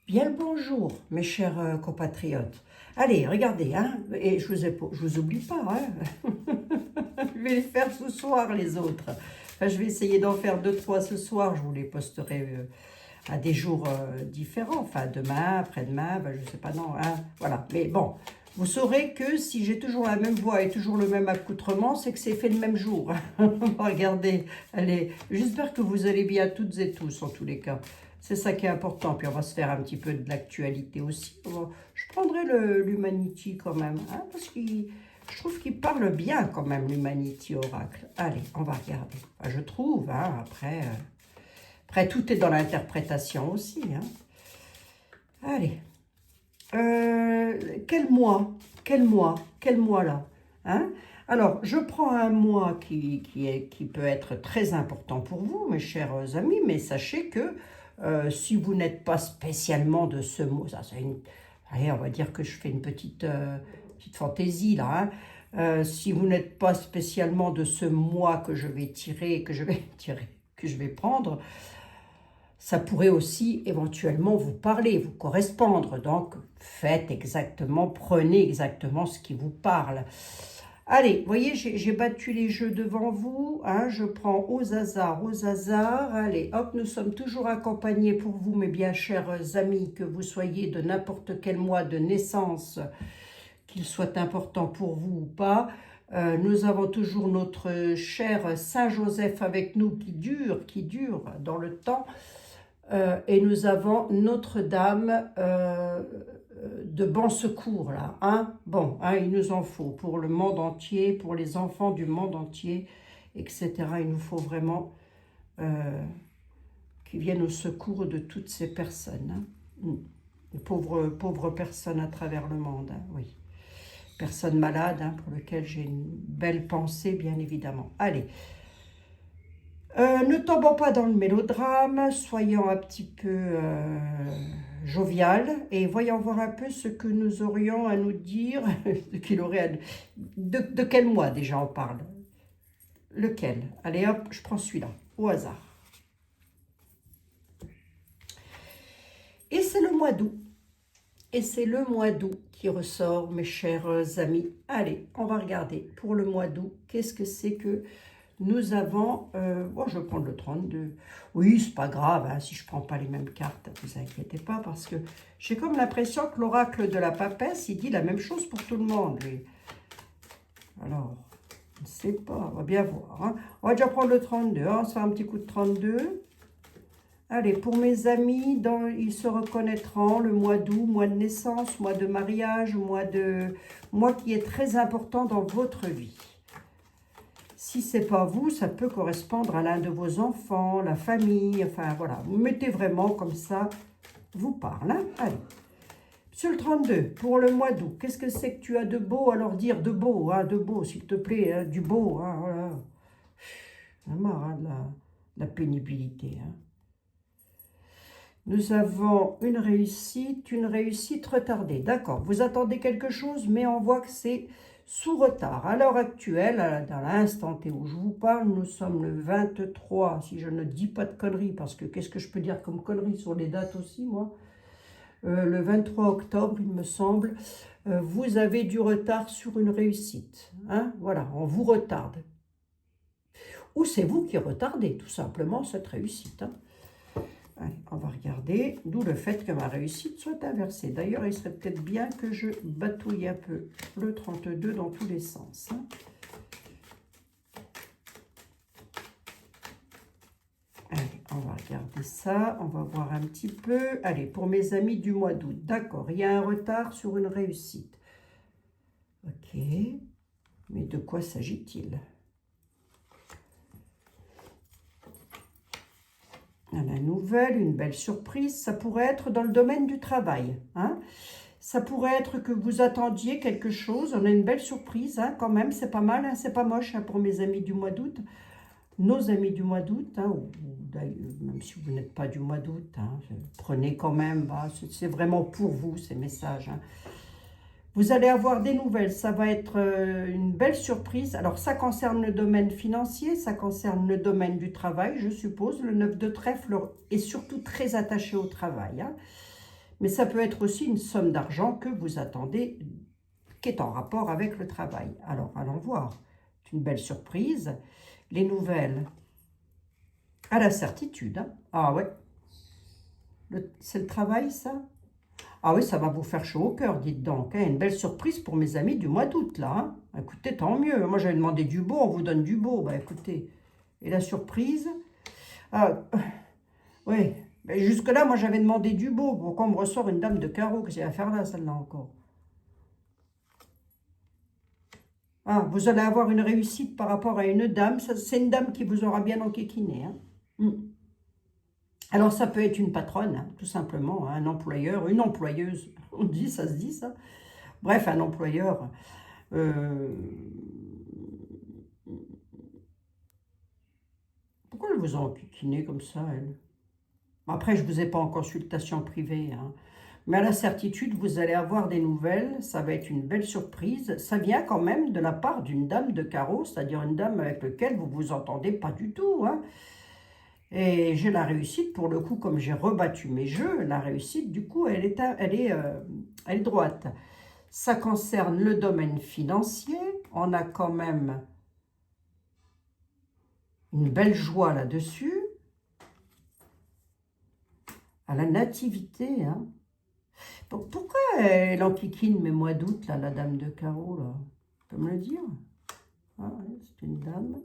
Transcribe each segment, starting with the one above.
Bien le bonjour, mes chers compatriotes. Allez, regardez, hein, et je vous oublie pas, hein. Je vais les faire ce soir, les autres. Enfin, je vais essayer d'en faire 2, 3 ce soir. Je vous les posterai à des jours différents. Enfin, demain, après-demain, ben, je ne sais pas, non, hein, voilà. Mais bon, vous saurez que si j'ai toujours la même voix et toujours le même accoutrement, c'est que c'est fait le même jour. Regardez, allez, j'espère que vous allez bien toutes et tous, en tous les cas. C'est ça qui est important. Puis on va se faire un petit peu de l'actualité aussi. Je prendrai l'Humanity quand même, hein, parce que je trouve qu'il parle bien quand même, l'Humanity Oracle. Allez, on va regarder. Enfin, je trouve, hein, après, tout est dans l'interprétation aussi. Hein. Allez. Quel mois? Quel mois là? Hein? Alors, je prends un mois qui peut être très important pour vous, mes chers amis, mais sachez que si vous n'êtes pas spécialement de ce mois, allez, on va dire que je fais une petite fantaisie là, hein. Si vous n'êtes pas spécialement de ce mois que je vais tirer, que je vais prendre, ça pourrait aussi éventuellement vous parler, vous correspondre. Donc, prenez exactement ce qui vous parle. Allez, vous voyez, j'ai battu les jeux devant vous. Hein, je prends aux hasards, aux hasards. Allez, hop, nous sommes toujours accompagnés pour vous, mes bien chers amis, que vous soyez de n'importe quel mois de naissance, qu'il soit important pour vous ou pas. Nous avons toujours notre cher Saint-Joseph avec nous qui dure dans le temps. Et nous avons Notre-Dame de bon secours, là. Hein? Bon, hein, il nous en faut pour le monde entier, pour les enfants du monde entier, etc. Il nous faut vraiment qu'ils viennent au secours de toutes ces personnes. Hein? Les pauvres personnes à travers le monde, hein, oui. Personnes malades, hein, pour lesquelles j'ai une belle pensée, bien évidemment. Allez. Ne tombons pas dans le mélodrame, soyons un petit peu jovial et voyons voir un peu ce que nous aurions à nous dire, de quel mois déjà on parle. Lequel? Allez hop, je prends celui-là, au hasard. Et c'est le mois d'août. Et c'est le mois d'août qui ressort, mes chers amis. Allez, on va regarder pour le mois d'août, qu'est-ce que c'est que nous avons, bon, je vais prendre le 32. Oui, c'est pas grave, hein, si je ne prends pas les mêmes cartes, ne vous inquiétez pas, parce que j'ai comme l'impression que l'oracle de la papesse, il dit la même chose pour tout le monde, lui. Alors, on ne sait pas, on va bien voir. Hein. On va déjà prendre le 32, hein, on se fait un petit coup de 32. Allez, pour mes amis, ils se reconnaîtront, le mois d'août, mois de naissance, mois de mariage, mois qui est très important dans votre vie. Si ce n'est pas vous, ça peut correspondre à l'un de vos enfants, la famille, enfin voilà. Vous mettez vraiment comme ça, vous parle. Hein. Allez. Sur le 32, pour le mois d'août, qu'est-ce que c'est que tu as de beau? Alors dire de beau, s'il te plaît, hein, du beau. Hein, voilà. J'en ai marre hein, de la pénibilité. Hein. Nous avons une réussite retardée. D'accord, vous attendez quelque chose, mais on voit que c'est sous retard. À l'heure actuelle, dans l'instant T où je vous parle, nous sommes le 23, si je ne dis pas de conneries, parce que qu'est-ce que je peux dire comme conneries sur les dates aussi, moi le 23 octobre, il me semble, vous avez du retard sur une réussite. Hein, voilà, on vous retarde. Ou c'est vous qui retardez, tout simplement, cette réussite. Hein. Allez, on va regarder, d'où le fait que ma réussite soit inversée. D'ailleurs, il serait peut-être bien que je batouille un peu le 32 dans tous les sens. Hein. Allez, on va regarder ça, on va voir un petit peu. Allez, pour mes amis du mois d'août, d'accord, il y a un retard sur une réussite. Ok, mais de quoi s'agit-il ? La nouvelle, une belle surprise, ça pourrait être dans le domaine du travail. Hein. Ça pourrait être que vous attendiez quelque chose, on a une belle surprise hein, quand même, c'est pas mal, hein, c'est pas moche hein, pour mes amis du mois d'août. Nos amis du mois d'août, hein, même si vous n'êtes pas du mois d'août, hein, prenez quand même, bah, c'est vraiment pour vous ces messages. Hein. Vous allez avoir des nouvelles, ça va être une belle surprise. Alors, ça concerne le domaine financier, ça concerne le domaine du travail, je suppose. Le 9 de trèfle est surtout très attaché au travail. Hein. Mais ça peut être aussi une somme d'argent que vous attendez, qui est en rapport avec le travail. Alors, allons voir. C'est une belle surprise. Les nouvelles, à la certitude. Hein. Ah ouais, c'est le travail, ça? Ah oui, ça va vous faire chaud au cœur, dites donc. Hein. Une belle surprise pour mes amis du mois d'août, là. Hein. Écoutez, tant mieux. Moi, j'avais demandé du beau, on vous donne du beau. Bah, écoutez. Et la surprise? Ah, oui. Mais jusque-là, moi, j'avais demandé du beau. Pourquoi on me ressort une dame de carreau? Qu'est-ce qu'il y a à faire là, celle-là, encore? Ah, vous allez avoir une réussite par rapport à une dame. C'est une dame qui vous aura bien enquiquiné. Hein. Alors, ça peut être une patronne, hein, tout simplement, hein, un employeur, une employeuse. On dit, ça se dit, ça. Bref, un employeur. Pourquoi elle vous a enquiquiné comme ça, elle? Après, je ne vous ai pas en consultation privée, hein. Mais à la certitude, vous allez avoir des nouvelles, ça va être une belle surprise. Ça vient quand même de la part d'une dame de carreau, c'est-à-dire une dame avec laquelle vous ne vous entendez pas du tout. Hein. Et j'ai la réussite, pour le coup, comme j'ai rebattu mes jeux, la réussite, du coup, elle est droite. Ça concerne le domaine financier, on a quand même une belle joie là-dessus. À la nativité, hein. Pourquoi elle enquiquine mes mois d'août, là, la dame de carreau, là? Tu peux me le dire? Ah, ouais, c'est une dame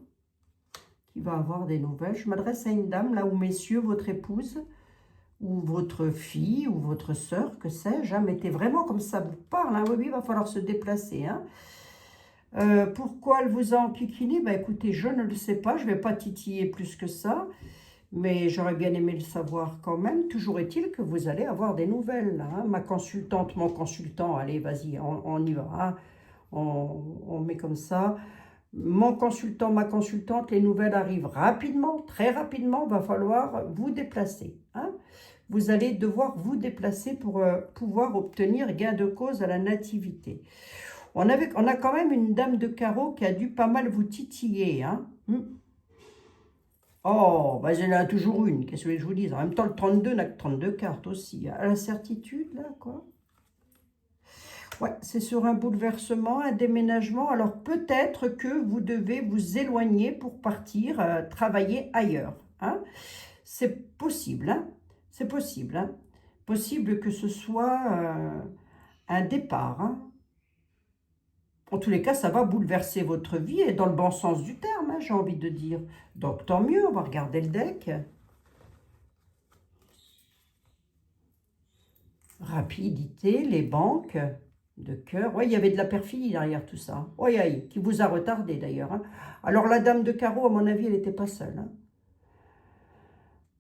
qui va avoir des nouvelles. Je m'adresse à une dame, là où messieurs, votre épouse, ou votre fille, ou votre sœur, que sais-je, hein, mettez vraiment comme ça vous parle. Hein, oui, il va falloir se déplacer. Hein. Pourquoi elle vous a enquiquiné? Bah, écoutez, je ne le sais pas, je ne vais pas titiller plus que ça. Mais j'aurais bien aimé le savoir quand même. Toujours est-il que vous allez avoir des nouvelles. Hein. Ma consultante, mon consultant, allez, vas-y, on y va. Hein. On met comme ça. Mon consultant, ma consultante, les nouvelles arrivent rapidement, très rapidement. Il va falloir vous déplacer. Hein. Vous allez devoir vous déplacer pour pouvoir obtenir gain de cause à la nativité. On a quand même une dame de carreau qui a dû pas mal vous titiller. Hein. Oh, bah j'en ai toujours une, qu'est-ce que je vous dis? En même temps, le 32 n'a que 32 cartes aussi. À la certitude, là, quoi. Ouais, c'est sur un bouleversement, un déménagement. Alors, peut-être que vous devez vous éloigner pour partir travailler ailleurs. Hein? C'est possible, hein? C'est possible, hein? Possible que ce soit un départ, hein? En tous les cas, ça va bouleverser votre vie et dans le bon sens du terme, hein, j'ai envie de dire. Donc, tant mieux, on va regarder le deck. Rapidité, les banques de cœur. Oui, il y avait de la perfidie derrière tout ça. Oui, aïe, qui vous a retardé d'ailleurs. Hein. Alors, la dame de carreau, à mon avis, elle n'était pas seule. Hein.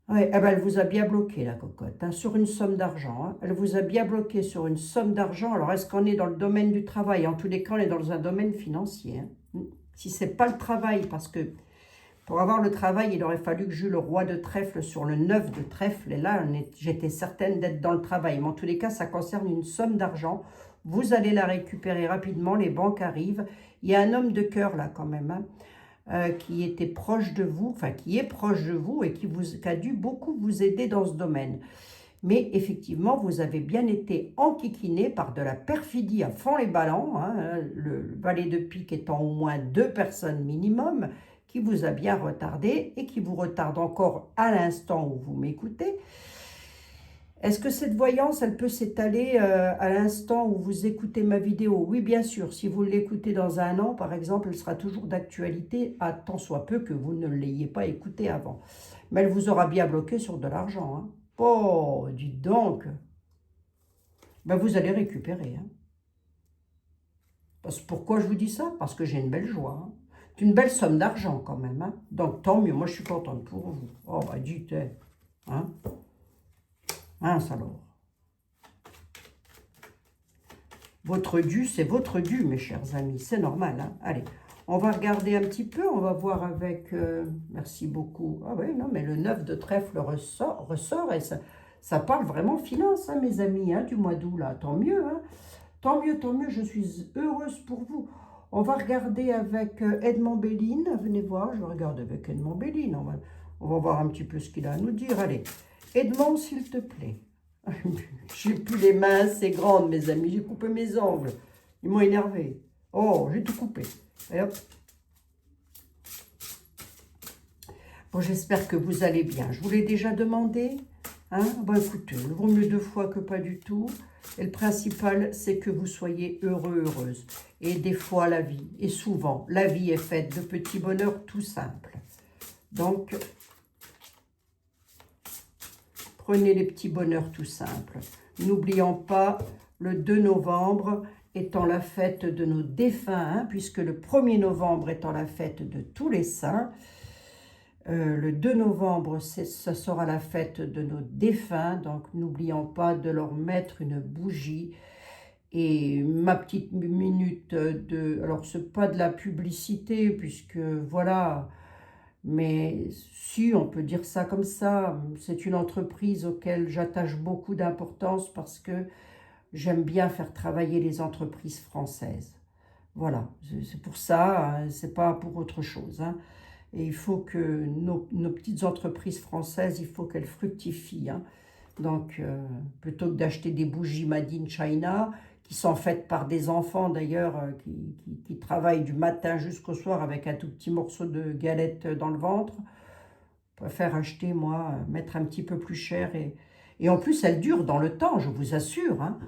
Ouais, eh ben, elle vous a bien bloqué, la cocotte, hein, sur une somme d'argent. Hein. Elle vous a bien bloqué sur une somme d'argent. Alors, est-ce qu'on est dans le domaine du travail? En tous les cas, on est dans un domaine financier. Hein. Si ce n'est pas le travail, parce que pour avoir le travail, il aurait fallu que j'eue le roi de trèfle sur le 9 de trèfle. Et là, j'étais certaine d'être dans le travail. Mais en tous les cas, ça concerne une somme d'argent. Vous allez la récupérer rapidement. Les banques arrivent. Il y a un homme de cœur là quand même. Hein. Qui était proche de vous, enfin qui est proche de vous et qui a dû beaucoup vous aider dans ce domaine. Mais effectivement, vous avez bien été enquiquiné par de la perfidie à fond les ballons, hein, le valet de pique étant au moins 2 personnes minimum, qui vous a bien retardé et qui vous retarde encore à l'instant où vous m'écoutez. Est-ce que cette voyance, elle peut s'étaler à l'instant où vous écoutez ma vidéo? Oui, bien sûr. Si vous l'écoutez dans un an, par exemple, elle sera toujours d'actualité, à tant soit peu que vous ne l'ayez pas écoutée avant. Mais elle vous aura bien bloqué sur de l'argent. Hein. Oh, dites donc. Ben, vous allez récupérer. Hein. Pourquoi je vous dis ça? Parce que j'ai une belle joie. Hein. C'est une belle somme d'argent quand même. Hein. Donc, tant mieux. Moi, je suis contente pour vous. Oh, bah, dites. Hein. Mince alors. Votre dû, c'est votre dû, mes chers amis. C'est normal. Hein. Allez, on va regarder un petit peu. On va voir avec... merci beaucoup. Ah oui, non, mais le 9 de trèfle ressort et ça parle vraiment finance, hein, mes amis, hein, du mois d'août, là. Tant mieux, hein. Tant mieux, je suis heureuse pour vous. On va regarder avec Edmond Béline. Venez voir, je regarde avec Edmond Béline. On va voir un petit peu ce qu'il a à nous dire. Allez, Edmond, s'il te plaît. J'ai plus les mains assez grandes, mes amis. J'ai coupé mes ongles. Ils m'ont énervé. Oh, j'ai tout coupé. Et hop. Bon, j'espère que vous allez bien. Je vous l'ai déjà demandé. Hein? Bon, écoutez, il vaut mieux 2 fois que pas du tout. Et le principal, c'est que vous soyez heureux, heureuse. Et des fois, la vie, et souvent, la vie est faite de petits bonheurs tout simples. Donc, prenez les petits bonheurs tout simples. N'oublions pas, le 2 novembre étant la fête de nos défunts, hein, puisque le 1er novembre étant la fête de tous les saints, le 2 novembre, ce sera la fête de nos défunts, donc n'oublions pas de leur mettre une bougie. Et ma petite minute de... Alors, ce n'est pas de la publicité, puisque voilà, mais si, on peut dire ça comme ça, c'est une entreprise auquel j'attache beaucoup d'importance parce que j'aime bien faire travailler les entreprises françaises. Voilà, c'est pour ça, hein, c'est pas pour autre chose, hein. Et il faut que nos petites entreprises françaises, il faut qu'elles fructifient, hein. Donc, plutôt que d'acheter des bougies Made in China, qui sont faites par des enfants d'ailleurs, qui travaillent du matin jusqu'au soir avec un tout petit morceau de galette dans le ventre, je préfère acheter, moi, mettre un petit peu plus cher. Et en plus, elles durent dans le temps, je vous assure, hein.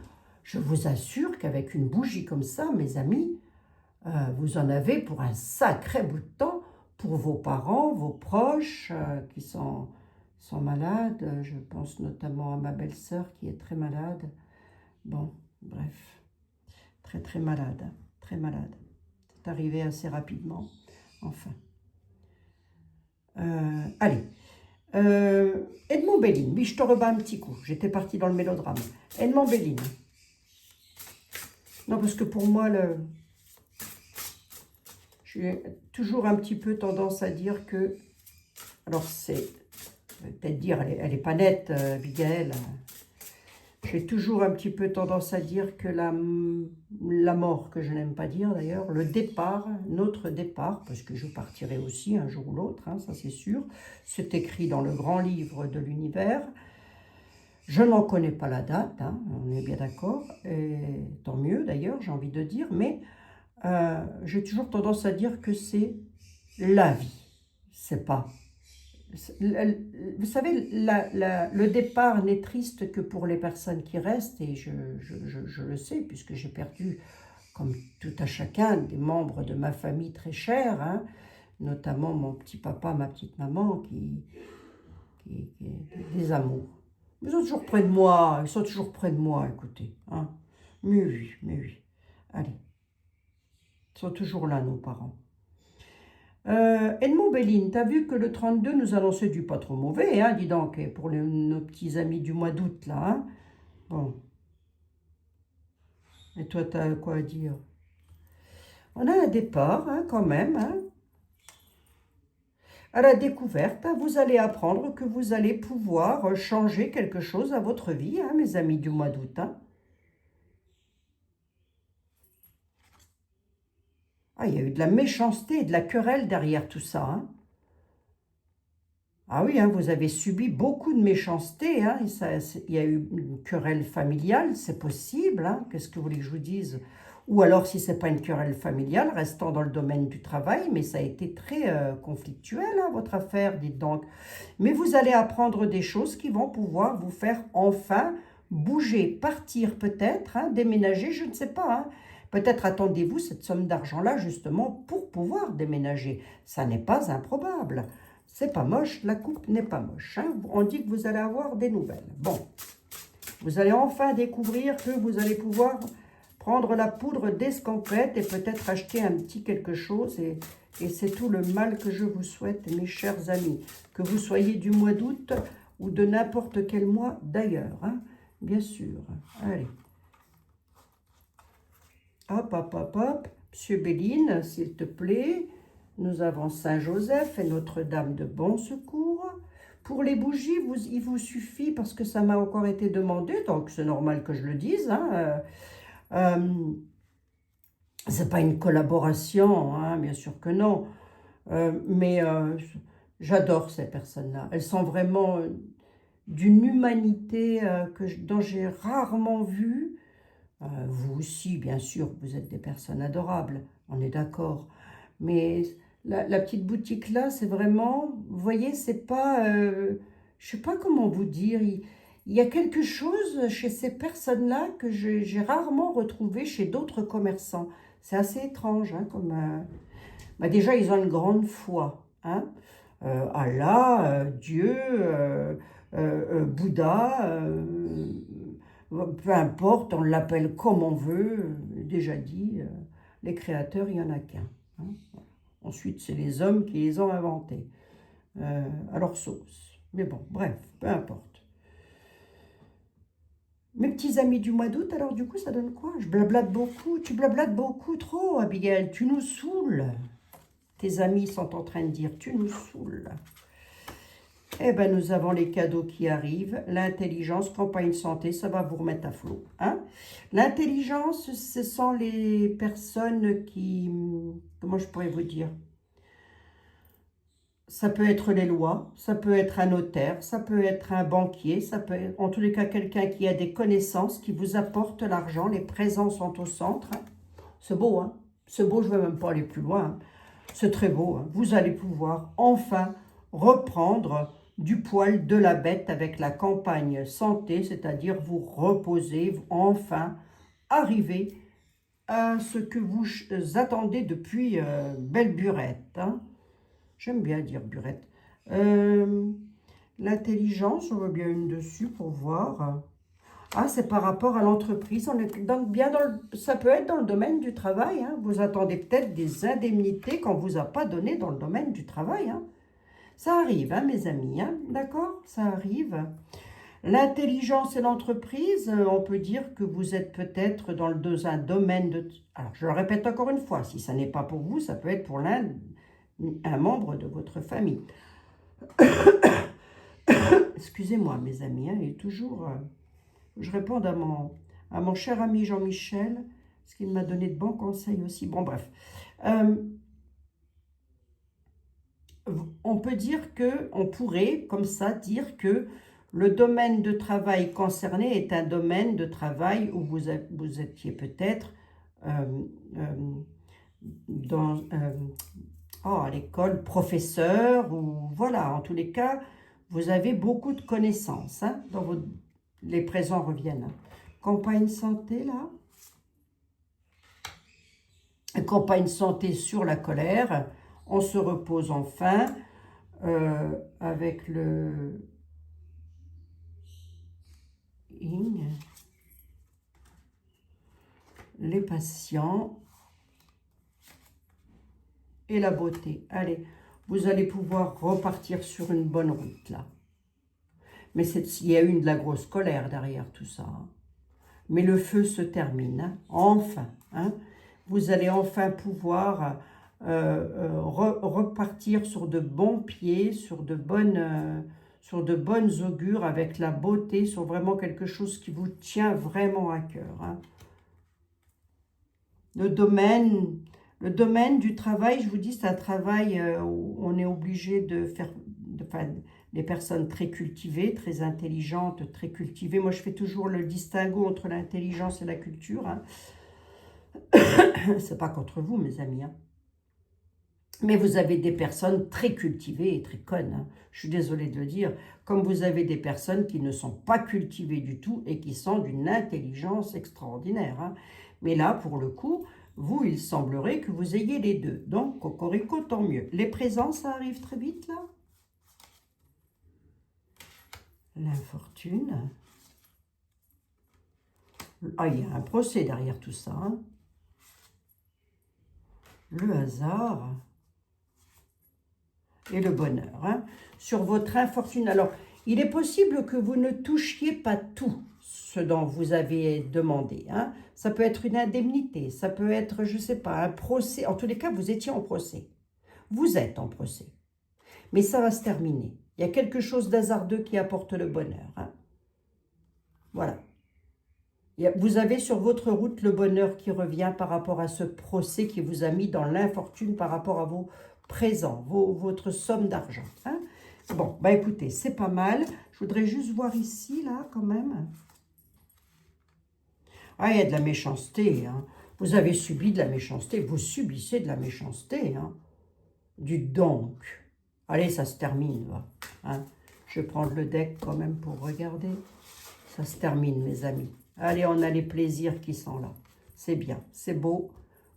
Je vous assure qu'avec une bougie comme ça, mes amis, vous en avez pour un sacré bout de temps, pour vos parents, vos proches qui sont malades. Je pense notamment à ma belle-sœur qui est très malade. Bon, bref, très très malade, hein, très malade. C'est arrivé assez rapidement, enfin. Allez, Edmond Belline, oui, je te rebats un petit coup. J'étais partie dans le mélodrame. Edmond Belline. Non, parce que pour moi, j'ai toujours un petit peu tendance à dire que... Alors, c'est... peut-être dire, elle est pas nette, Abigail. J'ai toujours un petit peu tendance à dire que la mort, que je n'aime pas dire d'ailleurs, le départ, notre départ, parce que je partirai aussi un jour ou l'autre, hein, ça c'est sûr, c'est écrit dans le grand livre de l'univers. Je n'en connais pas la date, hein, on est bien d'accord, et tant mieux d'ailleurs, j'ai envie de dire, mais j'ai toujours tendance à dire que c'est la vie, c'est pas... Vous savez, le départ n'est triste que pour les personnes qui restent, et je le sais, puisque j'ai perdu, comme tout à chacun, des membres de ma famille très chers, hein, notamment mon petit papa, ma petite maman, des amours. Ils sont toujours près de moi, écoutez. Hein. Mais oui. Allez, ils sont toujours là, nos parents. Edmond Belline, t'as vu que le 32 nous annonçait du pas trop mauvais, hein, dis donc, pour nos petits amis du mois d'août, là. Hein. Bon. Et toi, t'as quoi à dire? On a un départ, hein, quand même. Hein. À la découverte, hein, vous allez apprendre que vous allez pouvoir changer quelque chose à votre vie, hein, mes amis du mois d'août. Hein. Ah, il y a eu de la méchanceté et de la querelle derrière tout ça. Hein. Ah oui, hein, vous avez subi beaucoup de méchanceté. Hein, il y a eu une querelle familiale, c'est possible. Hein, qu'est-ce que vous voulez que je vous dise? Ou alors, si ce n'est pas une querelle familiale, restant dans le domaine du travail, mais ça a été très conflictuel, hein, votre affaire, dites donc. Mais vous allez apprendre des choses qui vont pouvoir vous faire enfin bouger, partir peut-être, hein, déménager, je ne sais pas. Hein. Peut-être attendez-vous cette somme d'argent-là justement pour pouvoir déménager. Ça n'est pas improbable. C'est pas moche, la coupe n'est pas moche. Hein. On dit que vous allez avoir des nouvelles. Bon, vous allez enfin découvrir que vous allez pouvoir prendre la poudre d'escampette et peut-être acheter un petit quelque chose. Et c'est tout le mal que je vous souhaite, mes chers amis. Que vous soyez du mois d'août ou de n'importe quel mois d'ailleurs. Hein. Bien sûr. Allez. Hop. Monsieur Belline, s'il te plaît. Nous avons Saint-Joseph et Notre-Dame de Bon Secours. Pour les bougies, il vous suffit, parce que ça m'a encore été demandé, donc c'est normal que je le dise. Hein, c'est pas une collaboration, hein, bien sûr que non. Mais j'adore ces personnes-là. Elles sont vraiment d'une humanité dont j'ai rarement vu. Vous aussi, bien sûr, vous êtes des personnes adorables, on est d'accord. Mais la petite boutique là, c'est vraiment, vous voyez, c'est pas, je sais pas comment vous dire, il y a quelque chose chez ces personnes-là que j'ai rarement retrouvé chez d'autres commerçants. C'est assez étrange, hein, comme, bah déjà, ils ont une grande foi, hein. Allah, Dieu, Bouddha, peu importe, on l'appelle comme on veut, déjà dit, les créateurs, il n'y en a qu'un, hein. Ensuite, c'est les hommes qui les ont inventés, à leur sauce. Mais bon, bref, peu importe. Mes petits amis du mois d'août, alors du coup, ça donne quoi? Je blablate beaucoup, tu blablates beaucoup trop, Abigail, tu nous saoules. Tes amis sont en train de dire, tu nous saoules. Eh bien, nous avons les cadeaux qui arrivent. L'intelligence, campagne santé, ça va vous remettre à flot, hein? L'intelligence, ce sont les personnes qui... Comment je pourrais vous dire? Ça peut être les lois, ça peut être un notaire, ça peut être un banquier, ça peut être, en tous les cas, quelqu'un qui a des connaissances, qui vous apporte l'argent. Les présents sont au centre, hein. C'est beau, hein? C'est beau, je ne vais même pas aller plus loin, hein. C'est très beau, hein. Vous allez pouvoir enfin reprendre du poil de la bête avec la campagne santé, c'est-à-dire vous reposer, enfin arriver à ce que vous attendez depuis belle burette, hein. J'aime bien dire burette. L'intelligence, on veut bien une dessus pour voir. Ah, c'est par rapport à l'entreprise. On est bien ça peut être dans le domaine du travail, hein. Vous attendez peut-être des indemnités qu'on ne vous a pas données dans le domaine du travail, hein. Ça arrive, hein, mes amis, hein, d'accord? Ça arrive. L'intelligence et l'entreprise, on peut dire que vous êtes peut-être dans un domaine de... Alors, je le répète encore une fois, si ça n'est pas pour vous, ça peut être pour un membre de votre famille. Excusez-moi, mes amis, hein, et toujours... je réponds à mon cher ami Jean-Michel, parce qu'il m'a donné de bons conseils aussi. Bon, bref. On peut dire que, on pourrait, comme ça, dire que le domaine de travail concerné est un domaine de travail où vous étiez peut-être à l'école professeur, ou voilà, en tous les cas, vous avez beaucoup de connaissances, hein, les présents reviennent. Campagne santé, là. Campagne santé sur la colère. On se repose enfin avec le yin, les patients et la beauté. Allez, vous allez pouvoir repartir sur une bonne route, là. Mais il y a eu de la grosse colère derrière tout ça, hein. Mais le feu se termine, hein, enfin, hein. Vous allez enfin pouvoir repartir sur de bons pieds, sur de bonnes augures, avec la beauté, sur vraiment quelque chose qui vous tient vraiment à cœur, hein. Le domaine du travail, je vous dis, c'est un travail où on est obligé de faire... des personnes très cultivées, très intelligentes, très cultivées. Moi, je fais toujours le distinguo entre l'intelligence et la culture, hein. C'est pas contre vous, mes amis, hein. Mais vous avez des personnes très cultivées et très connes, hein. Je suis désolée de le dire, comme vous avez des personnes qui ne sont pas cultivées du tout et qui sont d'une intelligence extraordinaire, hein. Mais là, pour le coup, vous, il semblerait que vous ayez les deux. Donc, cocorico, tant mieux. Les présents, ça arrive très vite, là. L'infortune. Ah, il y a un procès derrière tout ça, hein. Le hasard et le bonheur, hein. Sur votre infortune. Alors, il est possible que vous ne touchiez pas tout ce dont vous avez demandé, hein. Ça peut être une indemnité, ça peut être, je ne sais pas, un procès. En tous les cas, vous étiez en procès. Vous êtes en procès. Mais ça va se terminer. Il y a quelque chose d'hasardeux qui apporte le bonheur, hein. Voilà. Vous avez sur votre route le bonheur qui revient par rapport à ce procès qui vous a mis dans l'infortune par rapport à vos présents, votre somme d'argent, hein. Bon, bah écoutez, c'est pas mal. Je voudrais juste voir ici, là, quand même. Ah, il y a de la méchanceté, hein. Vous avez subi de la méchanceté, vous subissez de la méchanceté, hein. Du donc. Allez, ça se termine, va. Hein. Je vais prendre le deck quand même pour regarder. Ça se termine, mes amis. Allez, on a les plaisirs qui sont là. C'est bien, c'est beau.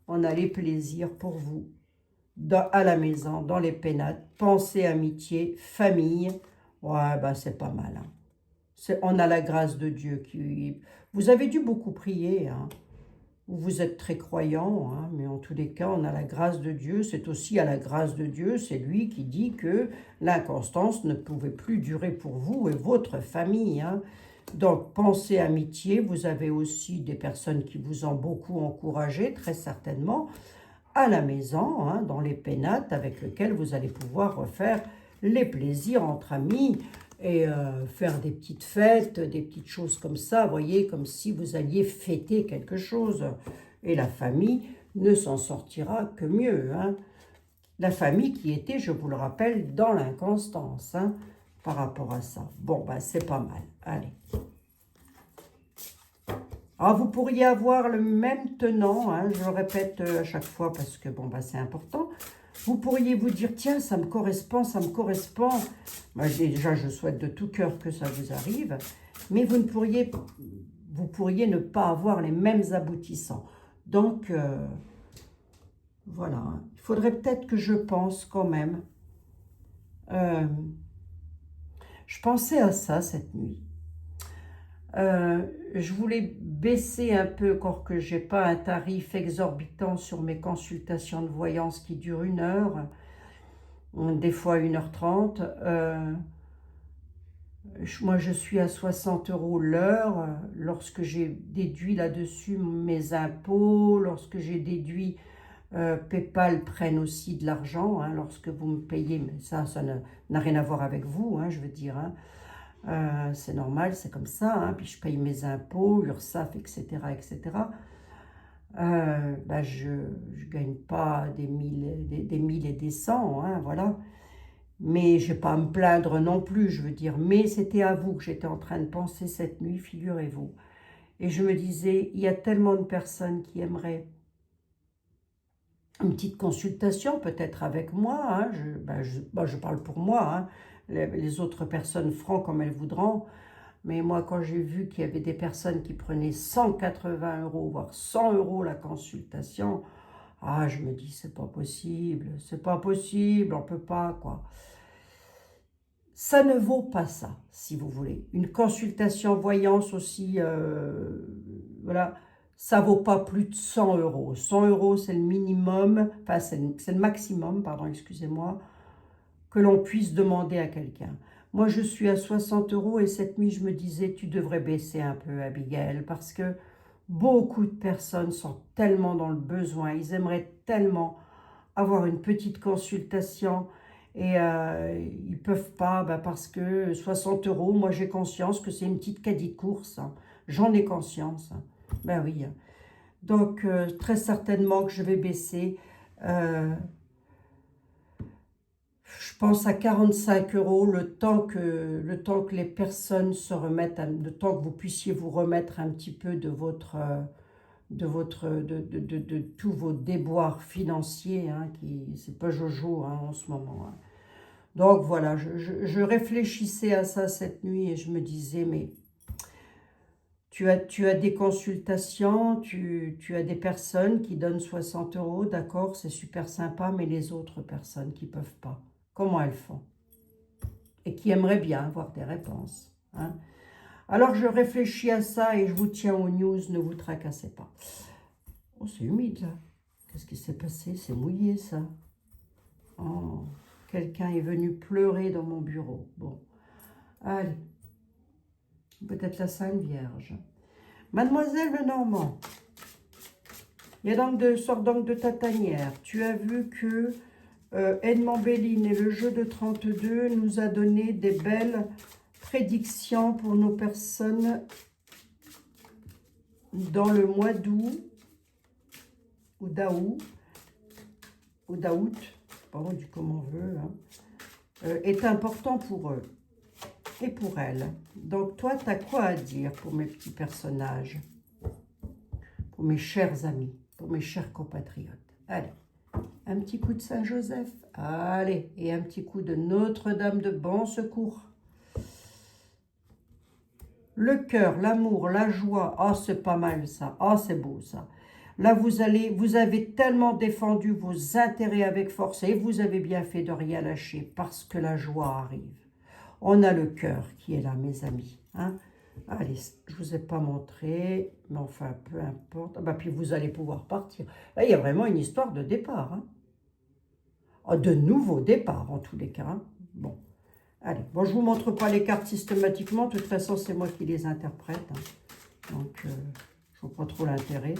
On a les plaisirs pour vous. À la maison, dans les pénates. Pensée, amitié, famille. Ouais, bah c'est pas mal. Hein. On a la grâce de Dieu qui... Vous avez dû beaucoup prier, hein. Vous êtes très croyant, hein, mais en tous les cas, on a la grâce de Dieu. C'est aussi à la grâce de Dieu, c'est lui qui dit que l'inconstance ne pouvait plus durer pour vous et votre famille. Hein. Donc, pensez amitié. Vous avez aussi des personnes qui vous ont beaucoup encouragé, très certainement, à la maison, hein, dans les pénates, avec lesquelles vous allez pouvoir refaire les plaisirs entre amis et faire des petites fêtes, des petites choses comme ça, vous voyez, comme si vous alliez fêter quelque chose. Et la famille ne s'en sortira que mieux. Hein. La famille qui était, je vous le rappelle, dans l'inconstance, hein, par rapport à ça. Bon, ben, c'est pas mal. Allez. Alors, vous pourriez avoir le même tenant, hein, je le répète à chaque fois parce que, bon, ben, c'est important. Vous pourriez vous dire, tiens, ça me correspond, ça me correspond. Moi, déjà, je souhaite de tout cœur que ça vous arrive, mais vous pourriez ne pas avoir les mêmes aboutissants. Donc, voilà. Il faudrait peut-être que je pense quand même. Je pensais à ça cette nuit. Je voulais baisser un peu, encore que je n'ai pas un tarif exorbitant sur mes consultations de voyance qui durent 1 heure, des fois 1h30. Moi, je suis à 60 € l'heure. Lorsque j'ai déduit là-dessus mes impôts, lorsque j'ai déduit PayPal prennent aussi de l'argent, hein, lorsque vous me payez, mais ça n'a rien à voir avec vous, hein, je veux dire. Hein. C'est normal, c'est comme ça, hein, puis je paye mes impôts, URSSAF, etc. etc. Ben je ne gagne pas des mille et des cents, hein, voilà. Mais je n'ai pas à me plaindre non plus, je veux dire. Mais c'était à vous que j'étais en train de penser cette nuit, figurez-vous. Et je me disais, il y a tellement de personnes qui aimeraient une petite consultation, peut-être avec moi. Hein, je parle pour moi. Hein, les autres personnes feront comme elles voudront. Mais moi, quand j'ai vu qu'il y avait des personnes qui prenaient 180 €, voire 100 € la consultation, ah, je me dis, c'est pas possible, on peut pas, quoi. Ça ne vaut pas ça, si vous voulez. Une consultation voyance aussi, voilà, ça vaut pas plus de 100 €. 100 €, c'est le minimum, enfin, c'est le maximum, pardon, excusez-moi, que l'on puisse demander à quelqu'un. Moi, je suis à 60 € et cette nuit, je me disais, tu devrais baisser un peu, Abigail, parce que beaucoup de personnes sont tellement dans le besoin, ils aimeraient tellement avoir une petite consultation et ils ne peuvent pas parce que 60 €, moi j'ai conscience que c'est une petite caddie de course, hein. J'en ai conscience. Hein. Ben oui. Donc très certainement que je vais baisser. Je pense à 45 € le temps que les personnes se remettent, le temps que vous puissiez vous remettre un petit peu de tous vos déboires financiers, hein, c'est pas jojo, hein, en ce moment. Hein. Donc voilà, je réfléchissais à ça cette nuit et je me disais, mais tu as des consultations, tu as des personnes qui donnent 60 €, d'accord, c'est super sympa, mais les autres personnes qui ne peuvent pas, comment elles font? Et qui aimeraient bien avoir des réponses. Hein. Alors je réfléchis à ça et je vous tiens aux news, ne vous tracassez pas. Oh, c'est humide là. Qu'est-ce qui s'est passé? C'est mouillé ça. Oh, quelqu'un est venu pleurer dans mon bureau. Bon, allez. Peut-être la Sainte Vierge. Mademoiselle Lenormand, il y a donc sort donc de ta tanière. Tu as vu que Edmond Béline et le jeu de 32 nous a donné des belles prédictions pour nos personnes dans le mois d'août ou d'août, pardon, du comme on veut, hein, est important pour eux. et pour elle. Donc toi, tu as quoi à dire pour mes petits personnages? Pour mes chers amis, pour mes chers compatriotes. Allez, un petit coup de Saint-Joseph. Allez, et un petit coup de Notre-Dame de Bon Secours. Le cœur, l'amour, la joie. Oh, c'est pas mal ça. Oh, c'est beau ça. Là, vous avez tellement défendu vos intérêts avec force et vous avez bien fait de rien lâcher parce que la joie arrive. On a le cœur qui est là, mes amis. Hein? Allez, je ne vous ai pas montré, mais enfin, peu importe. Ah bah, puis vous allez pouvoir partir. Là, il y a vraiment une histoire de départ. Hein? Oh, de nouveau départ, en tous les cas. Hein? Bon. Allez, bon, je ne vous montre pas les cartes systématiquement. De toute façon, c'est moi qui les interprète. Hein. Donc, je ne vois pas trop l'intérêt.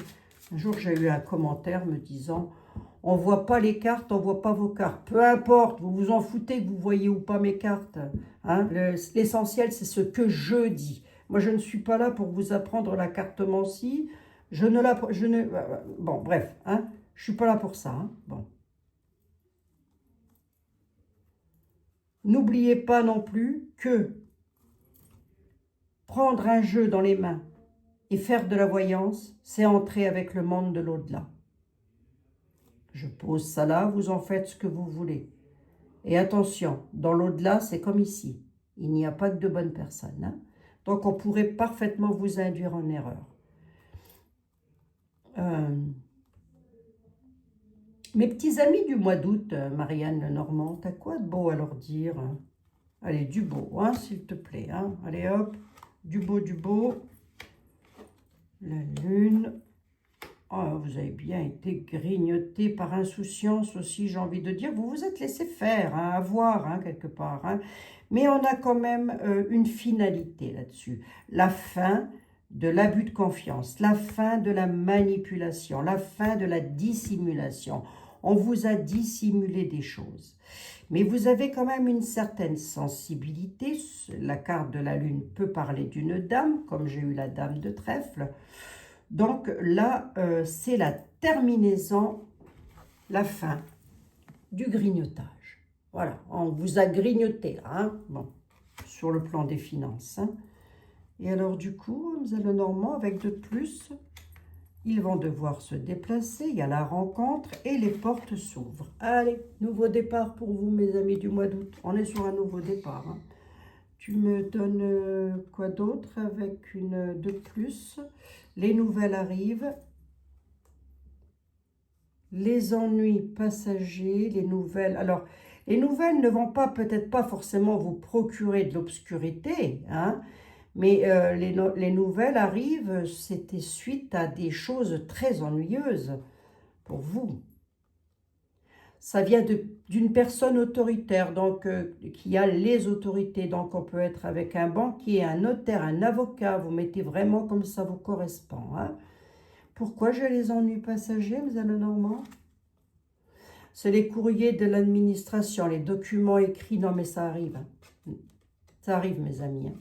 Un jour, j'ai eu un commentaire me disant « On ne voit pas les cartes, on ne voit pas vos cartes. Peu importe, vous vous en foutez que vous voyez ou pas mes cartes. Hein. L'essentiel, c'est ce que je dis. Moi, je ne suis pas là pour vous apprendre la cartomancie. Bon, bref, hein, je ne suis pas là pour ça. Hein. Bon. N'oubliez pas non plus que prendre un jeu dans les mains et faire de la voyance, c'est entrer avec le monde de l'au-delà. Je pose ça là, vous en faites ce que vous voulez. Et attention, dans l'au-delà, c'est comme ici. Il n'y a pas que de bonnes personnes. Hein. Donc, on pourrait parfaitement vous induire en erreur. Mes petits amis du mois d'août, Marianne Lenormand, t'as quoi de beau à leur dire? Allez, du beau, hein, s'il te plaît. Hein. Allez, hop, du beau, du beau. La lune. Oh, vous avez bien été grignoté par insouciance aussi, j'ai envie de dire. Vous vous êtes laissé faire, hein, avoir, hein, quelque part. Hein. Mais on a quand même une finalité là-dessus. La fin de l'abus de confiance, la fin de la manipulation, la fin de la dissimulation. On vous a dissimulé des choses. Mais vous avez quand même une certaine sensibilité. La carte de la lune peut parler d'une dame, comme j'ai eu la dame de trèfle. Donc là, c'est la terminaison, la fin du grignotage. Voilà, on vous a grignoté là, hein, bon, sur le plan des finances. Hein. Et alors du coup, nous allons Normand, avec de plus, ils vont devoir se déplacer, il y a la rencontre et les portes s'ouvrent. Allez, nouveau départ pour vous, mes amis du mois d'août. On est sur un nouveau départ. Hein. Tu me donnes quoi d'autre avec une de plus? Les nouvelles arrivent. Les ennuis passagers, les nouvelles. Alors, les nouvelles ne vont pas, peut-être pas forcément vous procurer de l'obscurité, hein, mais les nouvelles arrivent, c'était suite à des choses très ennuyeuses pour vous. Ça vient d'une personne autoritaire, donc qui a les autorités. Donc, on peut être avec un banquier, un notaire, un avocat. Vous mettez vraiment comme ça vous correspond. Hein. Pourquoi j'ai les ennuis passagers, M. Lenormand? C'est les courriers de l'administration, les documents écrits. Non, mais ça arrive. Hein. Ça arrive, mes amis.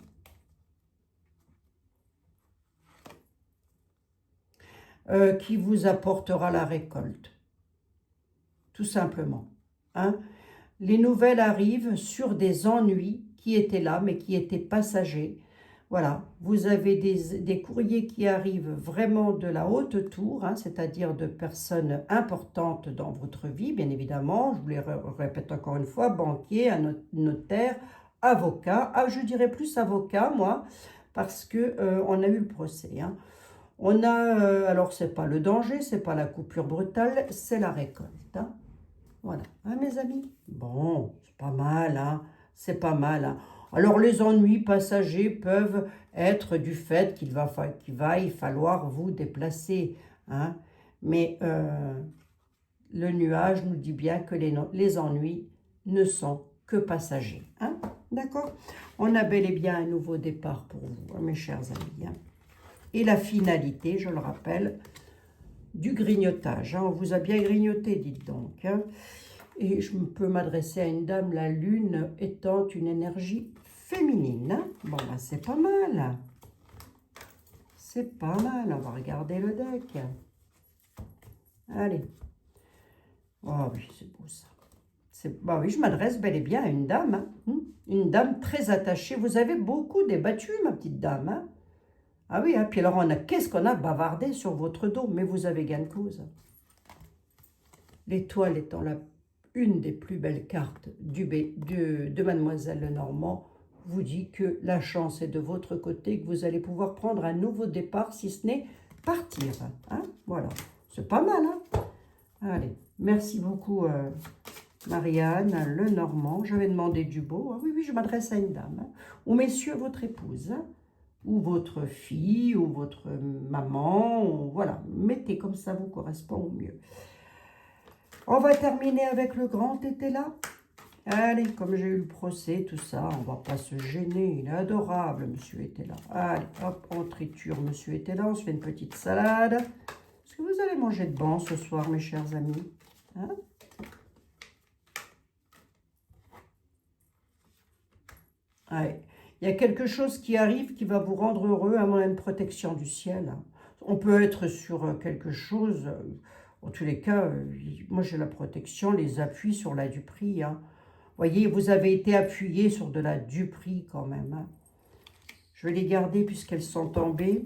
Hein. Qui vous apportera la récolte. Tout simplement. Hein. Les nouvelles arrivent sur des ennuis qui étaient là, mais qui étaient passagers. Voilà, vous avez des courriers qui arrivent vraiment de la haute tour, hein, c'est-à-dire de personnes importantes dans votre vie, bien évidemment. Je vous les répète encore une fois, banquier, un notaire, avocat. Ah, je dirais plus avocat, moi, parce que on a eu le procès. Hein. On a, alors c'est pas le danger, c'est pas la coupure brutale, c'est la récolte. Hein. Voilà, hein, mes amis? Bon, c'est pas mal, hein? C'est pas mal, hein? Alors, les ennuis passagers peuvent être du fait qu'il va y falloir vous déplacer, hein? Mais le nuage nous dit bien que les ennuis ne sont que passagers, hein? D'accord? On a bel et bien un nouveau départ pour vous, hein, mes chers amis, hein? Et la finalité, je le rappelle, du grignotage. Hein. On vous a bien grignoté, dites donc. Hein. Et je peux m'adresser à une dame, la lune étant une énergie féminine. Hein. Bon, ben, c'est pas mal. C'est pas mal. On va regarder le deck. Allez. Oh oui, c'est beau ça. Bah oui, je m'adresse bel et bien à une dame. Hein. Une dame très attachée. Vous avez beaucoup débattu, ma petite dame. Hein. Ah oui, hein. Puis alors, qu'est-ce qu'on a bavardé sur votre dos? Mais vous avez gain de cause. L'étoile étant une des plus belles cartes de Mademoiselle Lenormand, vous dit que la chance est de votre côté, que vous allez pouvoir prendre un nouveau départ, si ce n'est partir. Hein. Voilà, c'est pas mal. Hein. Allez, merci beaucoup Marianne Lenormand. J'avais demandé du beau. Ah oui, oui, je m'adresse à une dame. Hein. Ou messieurs, votre épouse. Hein. Ou votre fille, ou votre maman. Ou, voilà, mettez comme ça vous correspond au mieux. On va terminer avec le grand tété là. Allez, comme j'ai eu le procès, tout ça, on va pas se gêner. Il est adorable, monsieur était là. Allez, hop, on triture, monsieur était là. On se fait une petite salade. Est-ce que vous allez manger de bon ce soir, mes chers amis? Hein? Allez. Il y a quelque chose qui arrive qui va vous rendre heureux, à moins une protection du ciel. On peut être sur quelque chose... En tous les cas, moi j'ai la protection, les appuis sur la duperie. Hein. Voyez, vous avez été appuyé sur de la duperie quand même. Hein. Je vais les garder puisqu'elles sont tombées.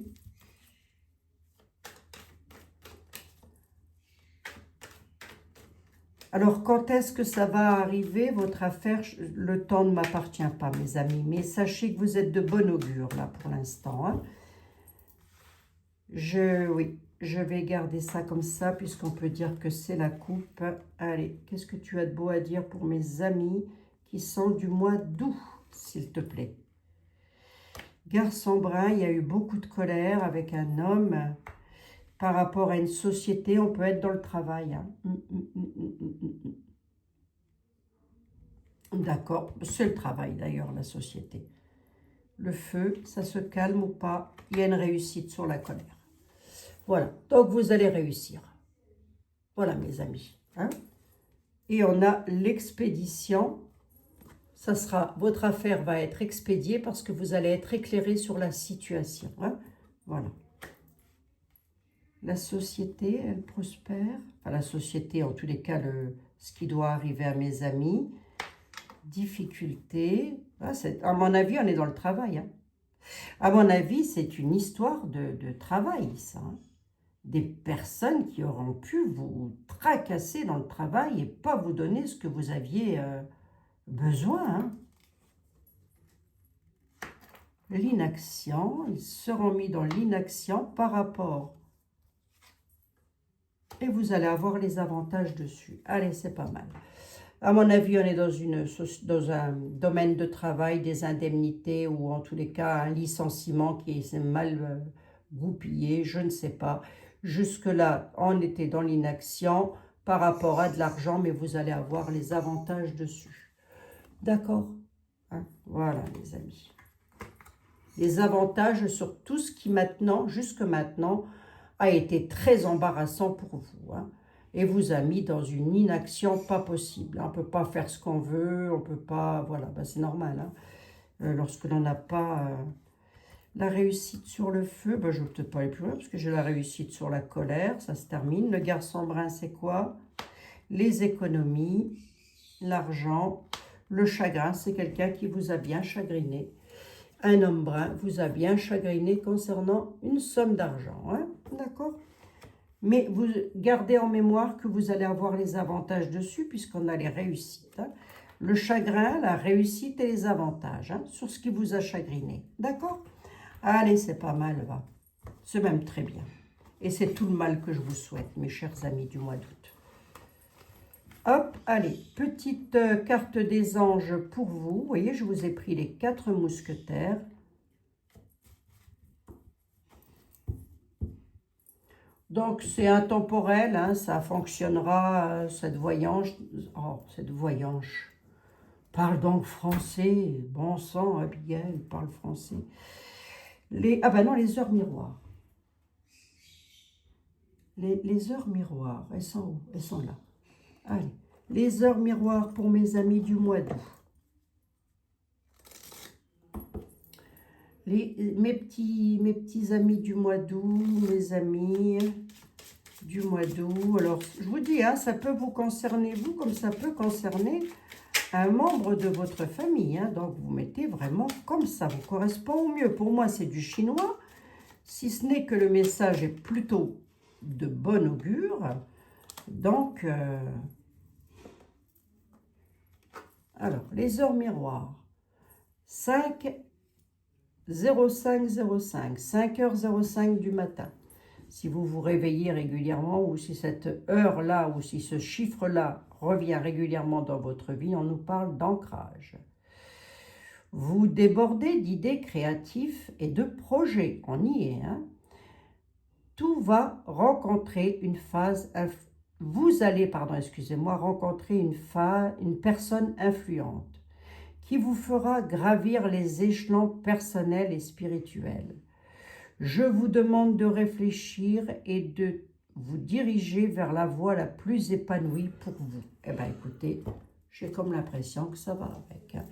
Alors, quand est-ce que ça va arriver, votre affaire? Le temps ne m'appartient pas, mes amis. Mais sachez que vous êtes de bon augure, là, pour l'instant. Hein. Oui, je vais garder ça comme ça, puisqu'on peut dire que c'est la coupe. Allez, qu'est-ce que tu as de beau à dire pour mes amis qui sont du mois d'août, s'il te plaît? Garçon brun, il y a eu beaucoup de colère avec un homme par rapport à une société. On peut être dans le travail. Hein. D'accord, c'est le travail d'ailleurs, la société. Le feu, ça se calme ou pas? Il y a une réussite sur la colère. Voilà, donc vous allez réussir. Voilà mes amis. Hein? Et on a l'expédition. Ça sera, votre affaire va être expédiée parce que vous allez être éclairé sur la situation. Hein? Voilà. La société, elle prospère. Enfin, la société, en tous les cas, ce qui doit arriver à mes amis. Difficulté. Ah, à mon avis, on est dans le travail. Hein. À mon avis, c'est une histoire de travail, ça. Hein. Des personnes qui auront pu vous tracasser dans le travail et pas vous donner ce que vous aviez besoin. Hein. L'inaction, ils seront mis dans l'inaction par rapport. Et vous allez avoir les avantages dessus. Allez, c'est pas mal. À mon avis, on est dans un domaine de travail, des indemnités ou en tous les cas un licenciement qui est mal goupillé, je ne sais pas. Jusque-là, on était dans l'inaction par rapport à de l'argent, mais vous allez avoir les avantages dessus. D'accord? Hein? Voilà, les amis. Les avantages sur tout ce qui maintenant, jusque maintenant, a été très embarrassant pour vous. Hein? Et vous a mis dans une inaction pas possible. On ne peut pas faire ce qu'on veut, on ne peut pas... Voilà, ben c'est normal. Hein. Lorsque l'on n'a pas la réussite sur le feu, ben je ne vais peut-être pas aller plus loin parce que j'ai la réussite sur la colère, ça se termine. Le garçon brun, c'est quoi? Les économies, l'argent, le chagrin, c'est quelqu'un qui vous a bien chagriné. Un homme brun vous a bien chagriné concernant une somme d'argent. Hein? D'accord? Mais vous gardez en mémoire que vous allez avoir les avantages dessus puisqu'on a les réussites. Hein. Le chagrin, la réussite et les avantages hein, sur ce qui vous a chagriné. D'accord? Allez, c'est pas mal, va. C'est même très bien. Et c'est tout le mal que je vous souhaite, mes chers amis du mois d'août. Hop, allez, petite carte des anges pour vous. Vous voyez, je vous ai pris les 4 mousquetaires. Donc, c'est intemporel, hein, ça fonctionnera, cette voyance. Oh, cette voyance. Parle donc français. Bon sang, Abigail, parle français. Ah ben non, les heures miroirs. Les heures miroirs, elles sont où? Elles sont là. Allez, les heures miroirs pour mes amis du mois d'août. Mes petits amis du mois d'août, mes amis... du mois d'août. Alors, je vous dis, hein, ça peut vous concerner, vous, comme ça peut concerner un membre de votre famille. Hein. Donc, vous mettez vraiment comme ça, vous correspond au mieux. Pour moi, c'est du chinois, si ce n'est que le message est plutôt de bon augure. Donc, alors, les heures miroirs. 5, 05, 05, 5h05 du matin. Si vous vous réveillez régulièrement ou si cette heure-là ou si ce chiffre-là revient régulièrement dans votre vie, on nous parle d'ancrage. Vous débordez d'idées créatives et de projets, on y est. Hein? Tout va rencontrer une phase, vous allez, rencontrer une personne influente qui vous fera gravir les échelons personnels et spirituels. Je vous demande de réfléchir et de vous diriger vers la voie la plus épanouie pour vous. Eh bien, écoutez, j'ai comme l'impression que ça va avec. Hein.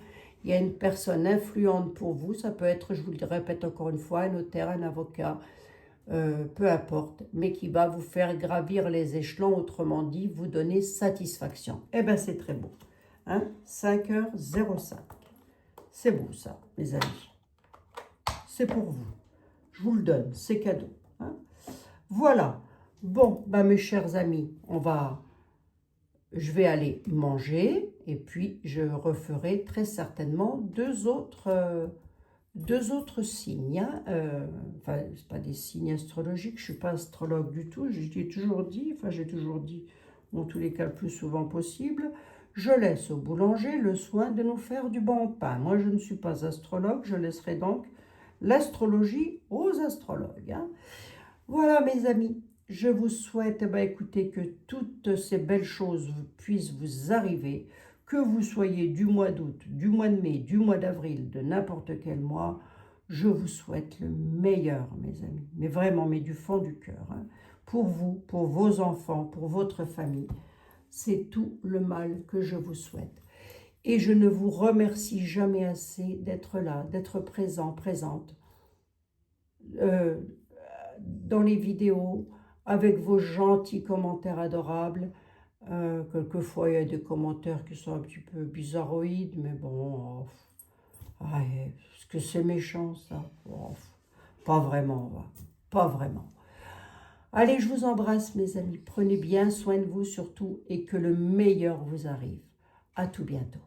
Il y a une personne influente pour vous. Ça peut être, je vous le répète encore une fois, un notaire, un avocat, peu importe, mais qui va vous faire gravir les échelons, autrement dit, vous donner satisfaction. Eh bien, c'est très beau. Hein? 5h05. C'est beau ça, mes amis. C'est pour vous. Je vous le donne, c'est cadeau. Hein? Voilà. Bon, ben mes chers amis, je vais aller manger et puis je referai très certainement deux autres signes. Hein? Enfin, ce pas des signes astrologiques, je ne suis pas astrologue du tout. J'ai toujours dit, en tous les cas le plus souvent possible, je laisse au boulanger le soin de nous faire du bon pain. Moi, je ne suis pas astrologue, je laisserai donc l'astrologie aux astrologues. Hein. Voilà mes amis, je vous souhaite écoutez, que toutes ces belles choses puissent vous arriver, que vous soyez du mois d'août, du mois de mai, du mois d'avril, de n'importe quel mois. Je vous souhaite le meilleur mes amis, mais vraiment, mais du fond du cœur, hein, pour vous, pour vos enfants, pour votre famille. C'est tout le mal que je vous souhaite. Et je ne vous remercie jamais assez d'être là, d'être présent, présente dans les vidéos, avec vos gentils commentaires adorables. Quelquefois, il y a des commentaires qui sont un petit peu bizarroïdes, mais bon, est-ce que c'est méchant ça? Pas vraiment, pas vraiment. Allez, je vous embrasse mes amis, prenez bien soin de vous surtout et que le meilleur vous arrive. À tout bientôt.